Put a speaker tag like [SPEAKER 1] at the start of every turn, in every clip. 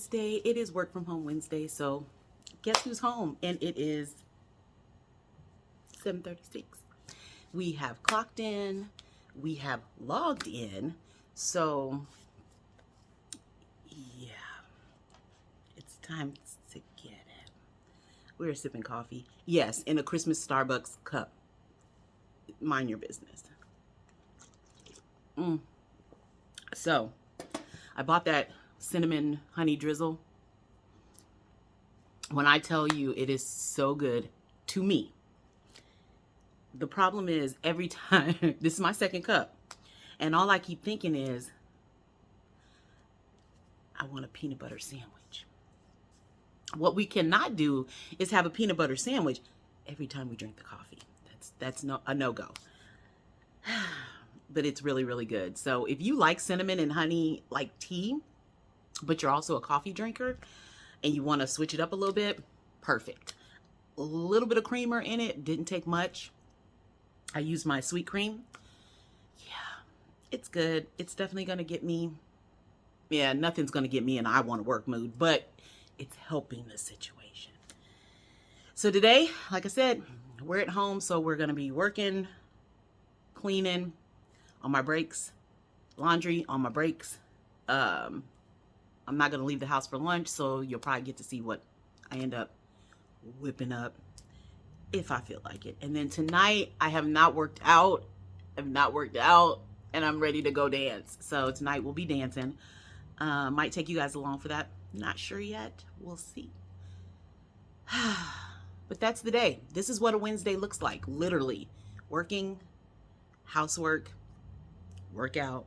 [SPEAKER 1] Wednesday. It is work from home Wednesday, so guess who's home? And it is 7:36. We have clocked in, we have logged in, so yeah, it's time to get it. We're sipping coffee. Yes, in a Christmas Starbucks cup. Mind your business. So, I bought that cinnamon honey drizzle. When I tell you it is so good to me, the problem is every time, this is my second cup, and all I keep thinking is, I want a peanut butter sandwich. What we cannot do is have a peanut butter sandwich every time we drink the coffee. That's a no-go. But it's really, really good. So if you like cinnamon and honey like tea, but you're also a coffee drinker and you want to switch it up a little bit, perfect. A little bit of creamer in it, didn't take much. I used my sweet cream. Yeah, it's good. It's definitely going to get me, yeah, nothing's going to get me in I want to work mood, but it's helping the situation. So today, like I said, we're at home, so we're going to be working, cleaning on my breaks, laundry on my breaks. I'm not going to leave the house for lunch, so you'll probably get to see what I end up whipping up if I feel like it. And then tonight, I have not worked out. And I'm ready to go dance. So tonight we'll be dancing. Might take you guys along for that. Not sure yet. We'll see. But that's the day. This is what a Wednesday looks like. Literally. Working, housework, workout,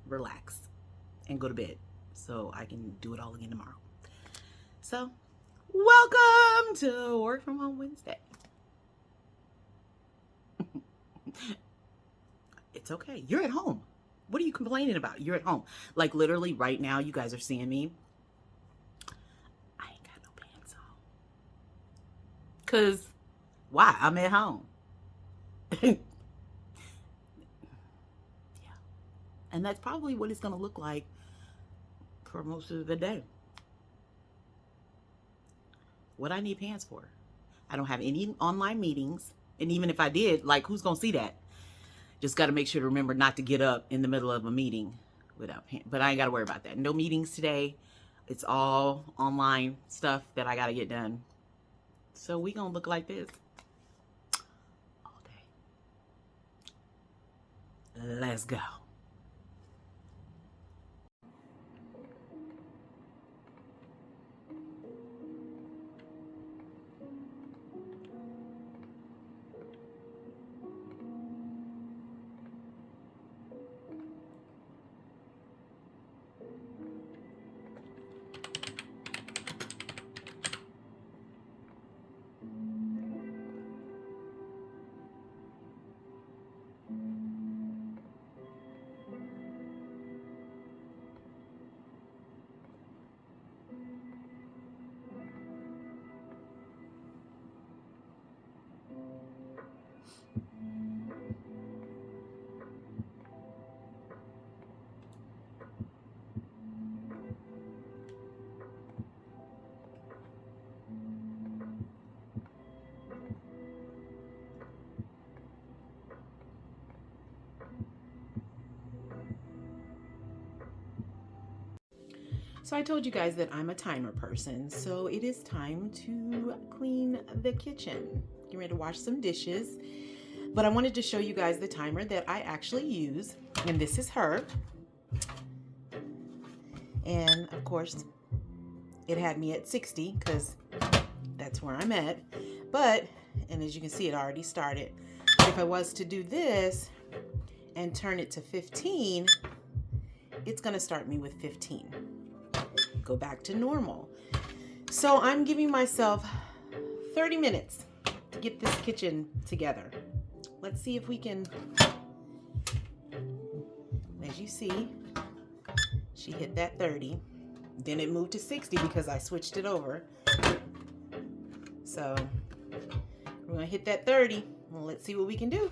[SPEAKER 1] relax, and go to bed so I can do it all again tomorrow. So, welcome to Work From Home Wednesday. It's okay. You're at home. What are you complaining about? You're at home. Like literally right now, you guys are seeing me. I ain't got no pants on. Cause why? I'm at home. Yeah. And that's probably what it's going to look like for most of the day. What I need pants for? I don't have any online meetings. And even if I did, like, who's going to see that? Just got to make sure to remember not to get up in the middle of a meeting without pants. But I ain't got to worry about that. No meetings today. It's all online stuff that I got to get done. So we going to look like this all day. Let's go. So I told you guys that I'm a timer person, so it is time to clean the kitchen. Get ready to wash some dishes. But I wanted to show you guys the timer that I actually use, and this is her. And of course, it had me at 60 because that's where I'm at. But, and as you can see, it already started. If I was to do this and turn it to 15, it's gonna start me with 15. Go back to normal. So I'm giving myself 30 minutes to get this kitchen together. Let's see if we can, as you see, she hit that 30. Then it moved to 60 because I switched it over. So we're gonna hit that 30. Well, let's see what we can do.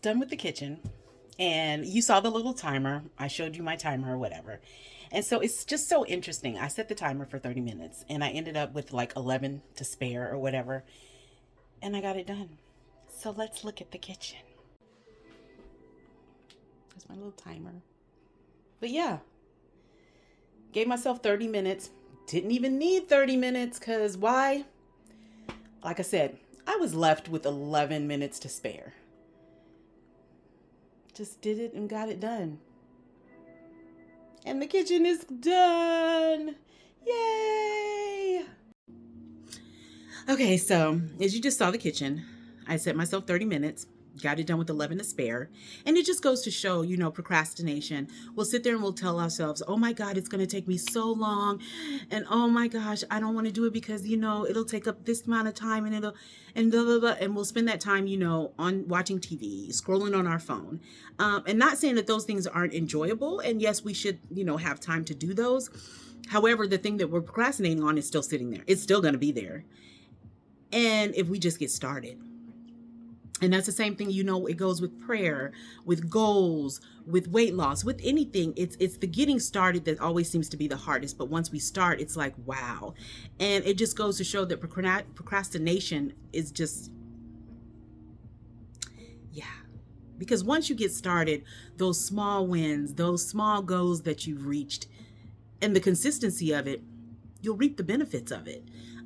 [SPEAKER 1] done with the kitchen, and you saw the little timer. I showed you my timer or whatever. And so it's just so interesting. I set the timer for 30 minutes and I ended up with like 11 to spare or whatever. And I got it done. So let's look at the kitchen. There's my little timer. But yeah, gave myself 30 minutes. Didn't even need 30 minutes because why? Like I said, I was left with 11 minutes to spare. Just did it and got it done. And the kitchen is done. Yay! Okay, so as you just saw the kitchen, I set myself 30 minutes, got it done with 11 to spare. And it just goes to show, procrastination. We'll sit there and we'll tell ourselves, oh my God, it's going to take me so long. And oh my gosh, I don't want to do it because, it'll take up this amount of time and and blah, blah, blah. And we'll spend that time, on watching TV, scrolling on our phone. And not saying that those things aren't enjoyable. And yes, we should, have time to do those. However, the thing that we're procrastinating on is still sitting there. It's still going to be there. And if we just get started. And that's the same thing, it goes with prayer, with goals, with weight loss, with anything. It's the getting started that always seems to be the hardest. But once we start, it's like, wow. And it just goes to show that procrastination is just, yeah. Because once you get started, those small wins, those small goals that you've reached, and the consistency of it, you'll reap the benefits of it.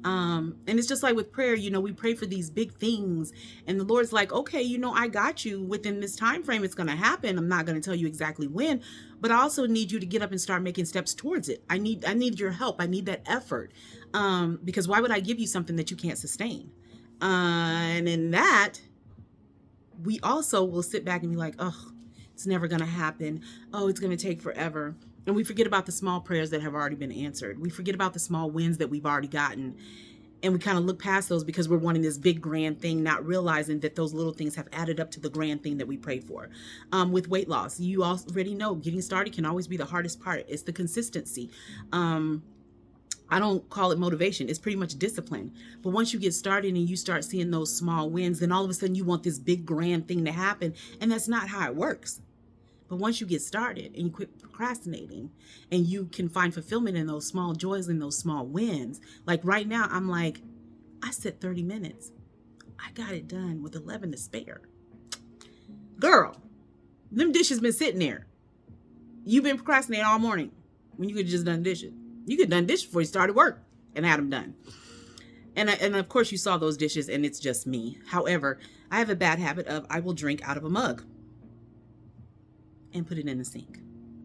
[SPEAKER 1] And it's just like with prayer, we pray for these big things and the Lord's like, okay, I got you within this time frame. It's going to happen. I'm not going to tell you exactly when, but I also need you to get up and start making steps towards it. I need your help. I need that effort. Because why would I give you something that you can't sustain? And in that, we also will sit back and be like, oh, it's never going to happen. Oh, it's going to take forever. And we forget about the small prayers that have already been answered. We forget about the small wins that we've already gotten. And we kind of look past those because we're wanting this big grand thing, not realizing that those little things have added up to the grand thing that we prayed for. With weight loss, you already know getting started can always be the hardest part. It's the consistency. I don't call it motivation. It's pretty much discipline. But once you get started and you start seeing those small wins, then all of a sudden you want this big grand thing to happen. And that's not how it works. But once you get started and you quit procrastinating and you can find fulfillment in those small joys and those small wins, like right now, I'm like, I said 30 minutes. I got it done with 11 to spare. Girl, them dishes been sitting there. You've been procrastinating all morning when you could have just done dishes. You could have done dishes before you started work and had them done. And of course you saw those dishes and it's just me. However, I have a bad habit of I will drink out of a mug and put it in the sink.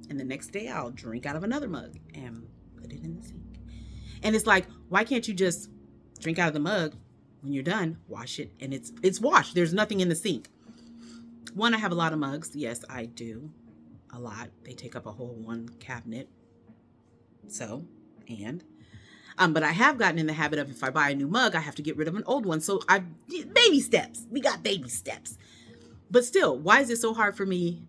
[SPEAKER 1] And the next day I'll drink out of another mug and put it in the sink. And it's like, why can't you just drink out of the mug when you're done, wash it, and it's washed. There's nothing in the sink. One, I have a lot of mugs. Yes, I do. A lot. They take up a whole one cabinet. So, but I have gotten in the habit of if I buy a new mug, I have to get rid of an old one. So baby steps. We got baby steps. But still, why is it so hard for me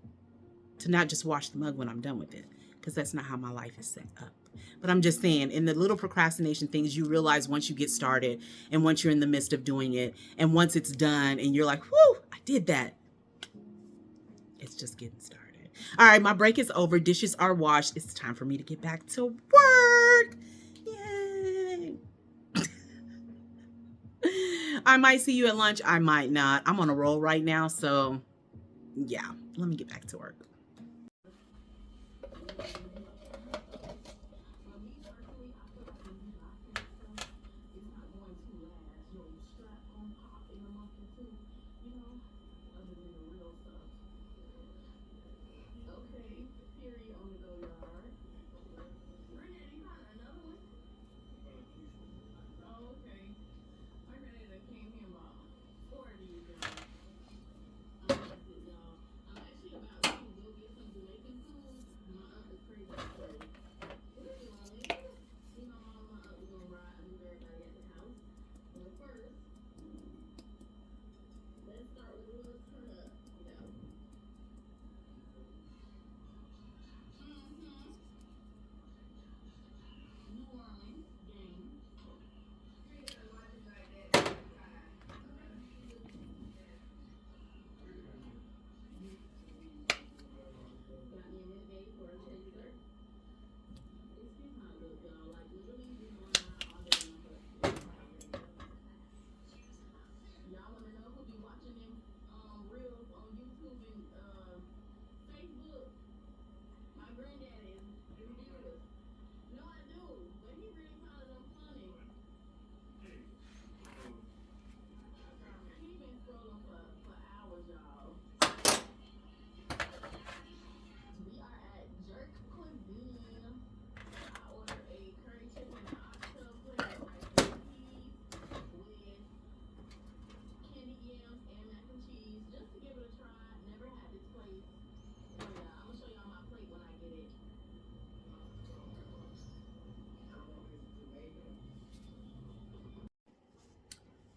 [SPEAKER 1] to not just wash the mug when I'm done with it? Because that's not how my life is set up. But I'm just saying, in the little procrastination things, you realize once you get started and once you're in the midst of doing it and once it's done and you're like, whoo, I did that. It's just getting started. All right, my break is over. Dishes are washed. It's time for me to get back to work. Yay. I might see you at lunch. I might not. I'm on a roll right now. So yeah, let me get back to work.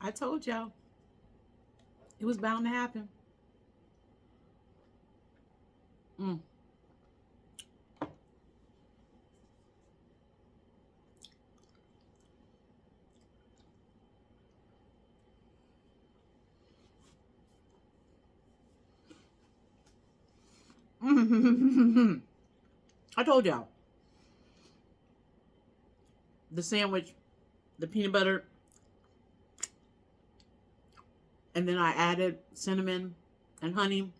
[SPEAKER 1] I told y'all it was bound to happen. Mm. I told y'all the sandwich, the peanut butter, and then I added cinnamon and honey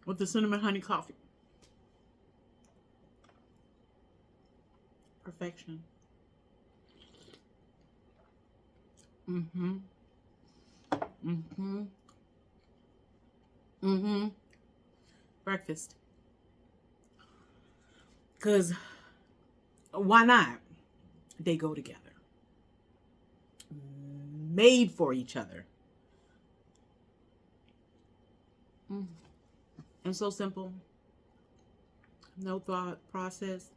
[SPEAKER 1] with the cinnamon honey coffee. Perfection. Mm-hmm. Mm-hmm. Mm-hmm. Breakfast. Because why not? They go together. Made for each other. Mm. And so simple. No thought process.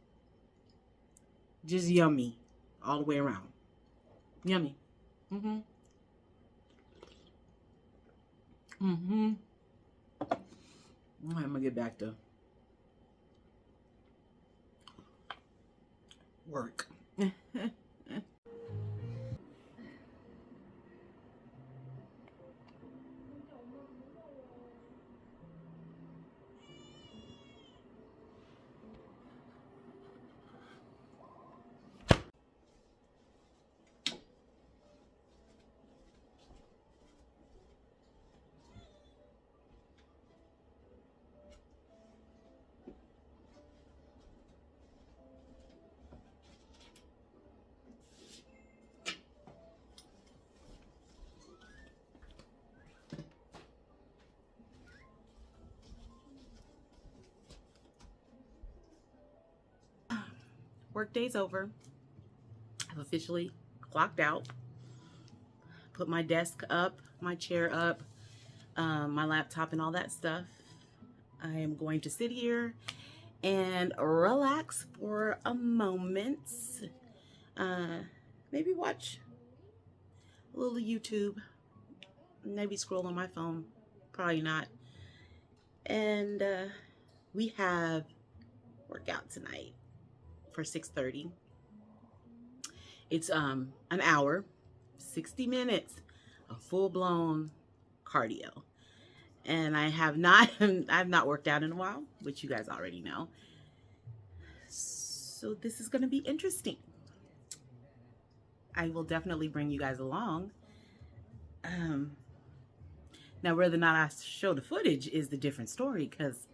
[SPEAKER 1] Just yummy. All the way around. Yummy. Mm-hmm. Mm-hmm. I'm gonna get back to work. Work day's over. I've officially clocked out. Put my desk up, my chair up, my laptop and all that stuff. I am going to sit here and relax for a moment. Maybe watch a little YouTube. Maybe scroll on my phone. Probably not. And we have workout tonight for 6:30. It's an hour, 60 minutes of full-blown cardio. And I've not worked out in a while, which you guys already know. So this is going to be interesting. I will definitely bring you guys along. Now, whether or not I show the footage is the different story, because,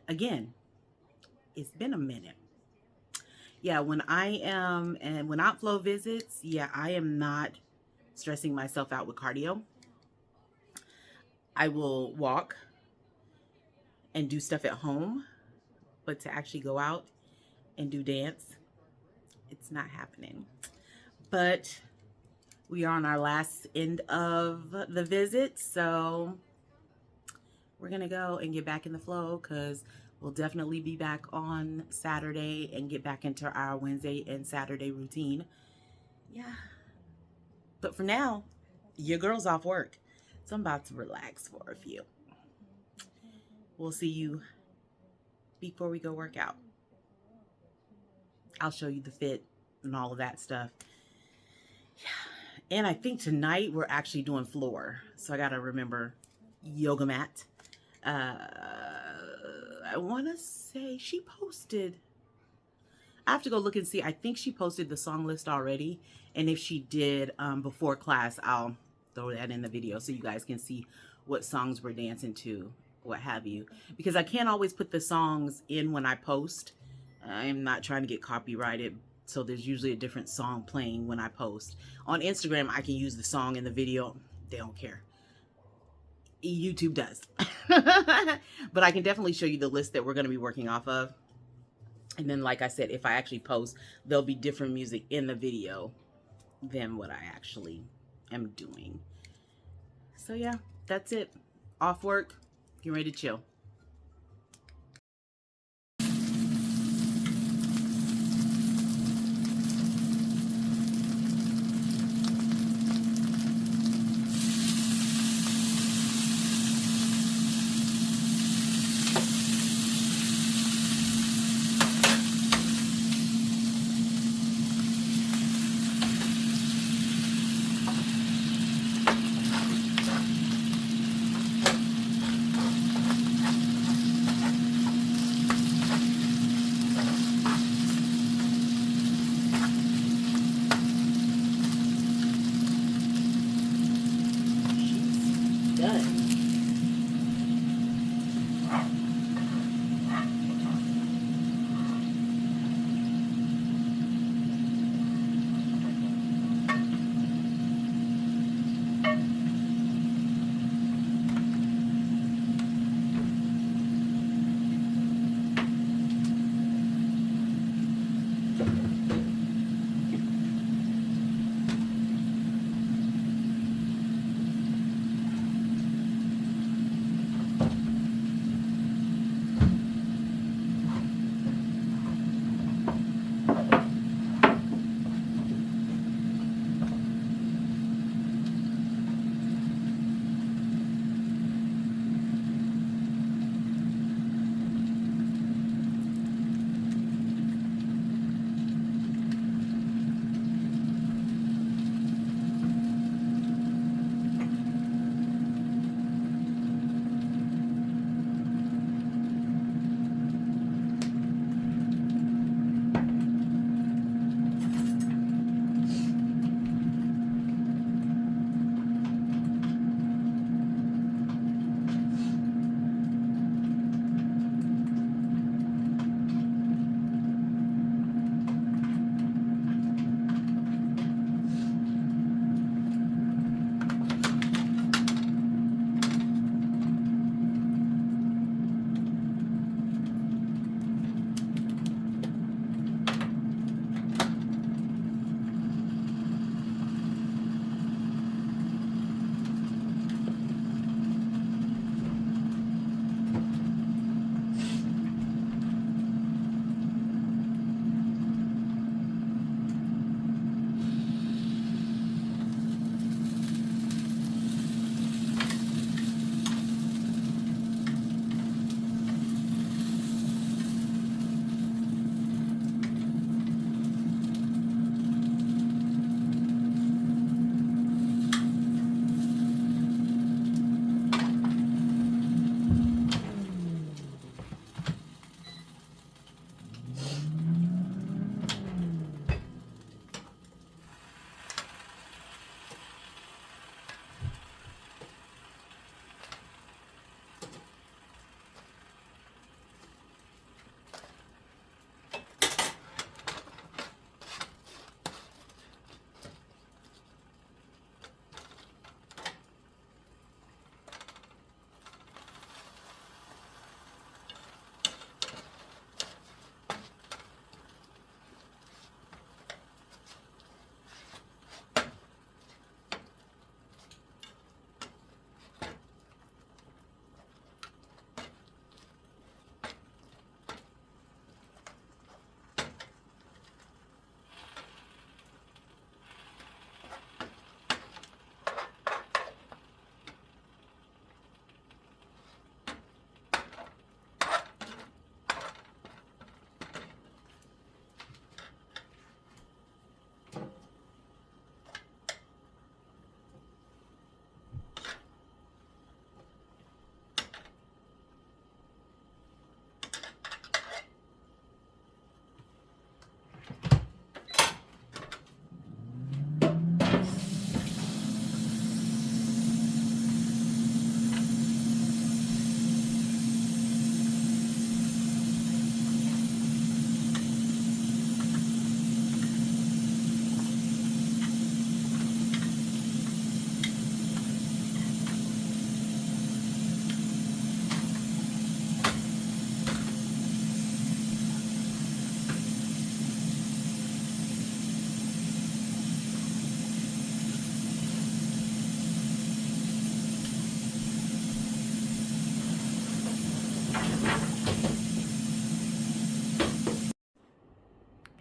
[SPEAKER 1] again, it's been a minute. Yeah, when Outflow visits, yeah, I am not stressing myself out with cardio. I will walk and do stuff at home, but to actually go out and do dance, it's not happening. But we are on our last end of the visit, so we're gonna go and get back in the flow, because we'll definitely be back on Saturday and get back into our Wednesday and Saturday routine. Yeah. But for now, your girl's off work, so I'm about to relax for a few. We'll see you before we go work out. I'll show you the fit and all of that stuff. Yeah. And I think tonight we're actually doing floor, so I gotta remember yoga mat. I want to say she posted. I have to go look and see. I think she posted the song list already. And if she did before class, I'll throw that in the video so you guys can see what songs we're dancing to, what have you. Because I can't always put the songs in when I post. I'm not trying to get copyrighted. So there's usually a different song playing when I post. On Instagram, I can use the song in the video. They don't care. YouTube does. But I can definitely show you the list that we're going to be working off of. And then, like I said, if I actually post, there'll be different music in the video than what I actually am doing. So yeah, that's it. Off work, getting ready to chill.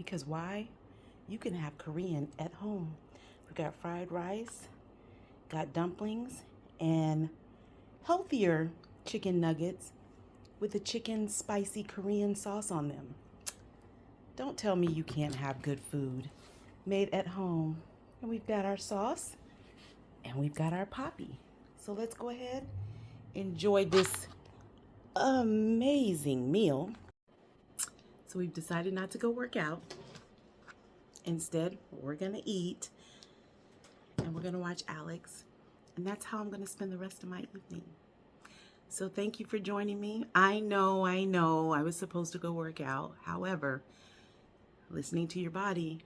[SPEAKER 1] Because why? You can have Korean at home. We got fried rice, got dumplings, and healthier chicken nuggets with a chicken spicy Korean sauce on them. Don't tell me you can't have good food made at home. And we've got our sauce and we've got our poppy. So let's go ahead, enjoy this amazing meal. So we've decided not to go work out. Instead, we're gonna eat and we're gonna watch Alex. And that's how I'm gonna spend the rest of my evening. So thank you for joining me. I know, I was supposed to go work out. However, listening to your body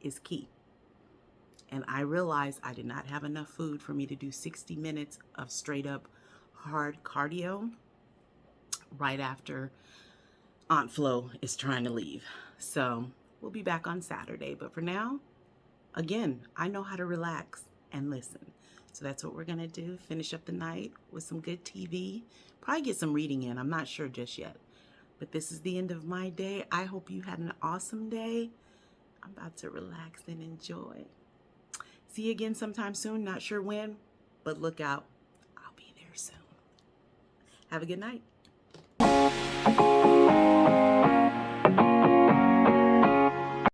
[SPEAKER 1] is key. And I realized I did not have enough food for me to do 60 minutes of straight up hard cardio right after Aunt Flo is trying to leave. So we'll be back on Saturday. But for now, again, I know how to relax and listen. So that's what we're going to do. Finish up the night with some good TV. Probably get some reading in. I'm not sure just yet. But this is the end of my day. I hope you had an awesome day. I'm about to relax and enjoy. See you again sometime soon. Not sure when, but look out. I'll be there soon. Have a good night.